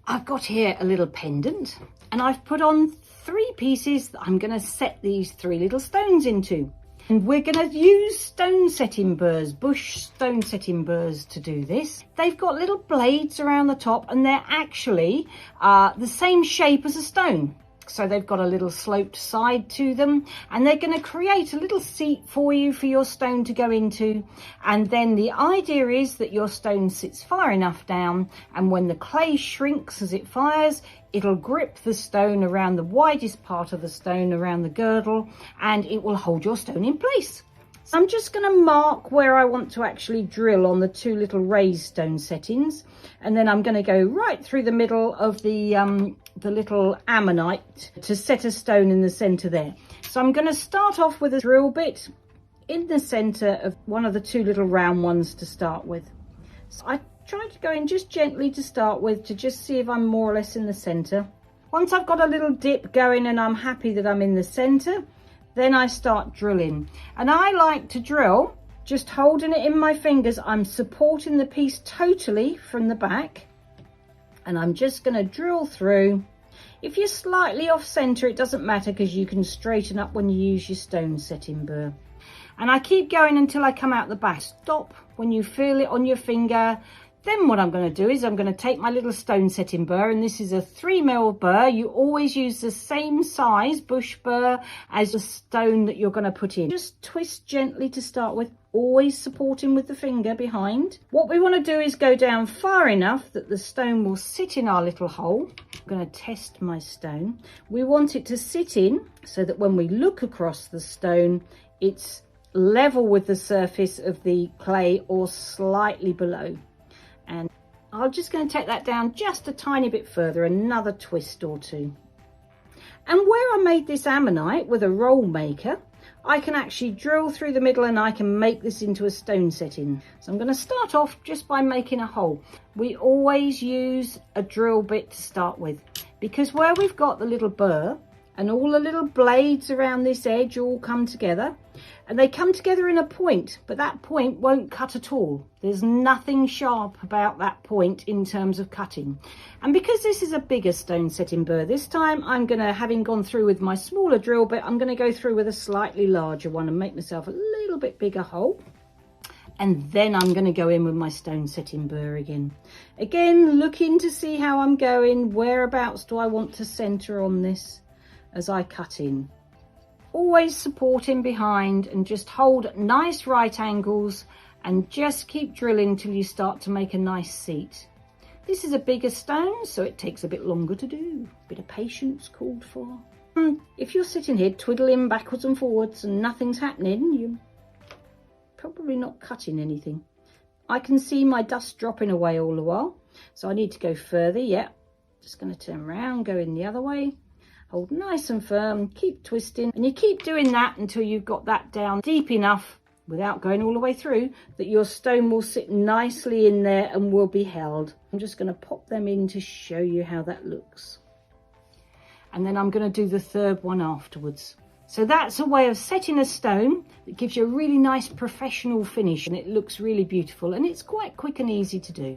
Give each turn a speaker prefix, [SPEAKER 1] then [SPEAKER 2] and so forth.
[SPEAKER 1] I've got here a little pendant, and I've put on 3 pieces that I'm going to set these 3 little stones into. And we're going to use stone setting burrs, Busch stone setting burrs, to do this. They've got little blades around the top, and they're actually the same shape as a stone. So they've got a little sloped side to them, and they're going to create a little seat for you for your stone to go into. And then the idea is that your stone sits far enough down, and when the clay shrinks as it fires, it'll grip the stone around the widest part of the stone, around the girdle, and it will hold your stone in place. So I'm just going to mark where I want to actually drill on the 2 little raised stone settings, and then I'm going to go right through the middle of the little ammonite to set a stone in the center there. So I'm going to start off with a drill bit in the center of one of the 2 little round ones to start with. So I try to go in just gently to start with, to just see if I'm more or less in the center. Once I've got a little dip going and I'm happy that I'm in the center, then I start drilling. And I like to drill just holding it in my fingers. I'm supporting the piece totally from the back, and I'm just going to drill through. If you're slightly off center, it doesn't matter, because you can straighten up when you use your stone setting burr. And I keep going until I come out the back. Stop when you feel it on your finger. Then what I'm going to do is I'm going to take my little stone setting burr, and this is a 3mm burr. You always use the same size Busch burr as the stone that you're going to put in. Just twist gently to start with, always supporting with the finger behind. What we want to do is go down far enough that the stone will sit in our little hole. I'm going to test my stone. We want it to sit in so that when we look across the stone, it's level with the surface of the clay or slightly below. And I'm just going to take that down just a tiny bit further, another twist or 2. And where I made this ammonite with a roll maker, I can actually drill through the middle and I can make this into a stone setting. So I'm going to start off just by making a hole. We always use a drill bit to start with, because where we've got the little burr and all the little blades around this edge all come together, and they come together in a point, but that point won't cut at all. There's nothing sharp about that point in terms of cutting. And because this is a bigger stone setting burr, this time I'm going to, having gone through with my smaller drill bit, I'm going to go through with a slightly larger one and make myself a little bit bigger hole. And then I'm going to go in with my stone setting burr again. Again, looking to see how I'm going. Whereabouts do I want to center on this as I cut in? Always supporting behind, and just hold nice right angles and just keep drilling till you start to make a nice seat. This is a bigger stone, so it takes a bit longer to do. A bit of patience called for. If you're sitting here twiddling backwards and forwards and nothing's happening, you're probably not cutting anything. I can see my dust dropping away all the while, so I need to go further. Yeah, just going to turn around, go in the other way. Hold nice and firm, keep twisting, and you keep doing that until you've got that down deep enough without going all the way through that your stone will sit nicely in there and will be held. I'm just going to pop them in to show you how that looks. And then I'm going to do the 3rd one afterwards. So that's a way of setting a stone that gives you a really nice professional finish, and it looks really beautiful, and it's quite quick and easy to do.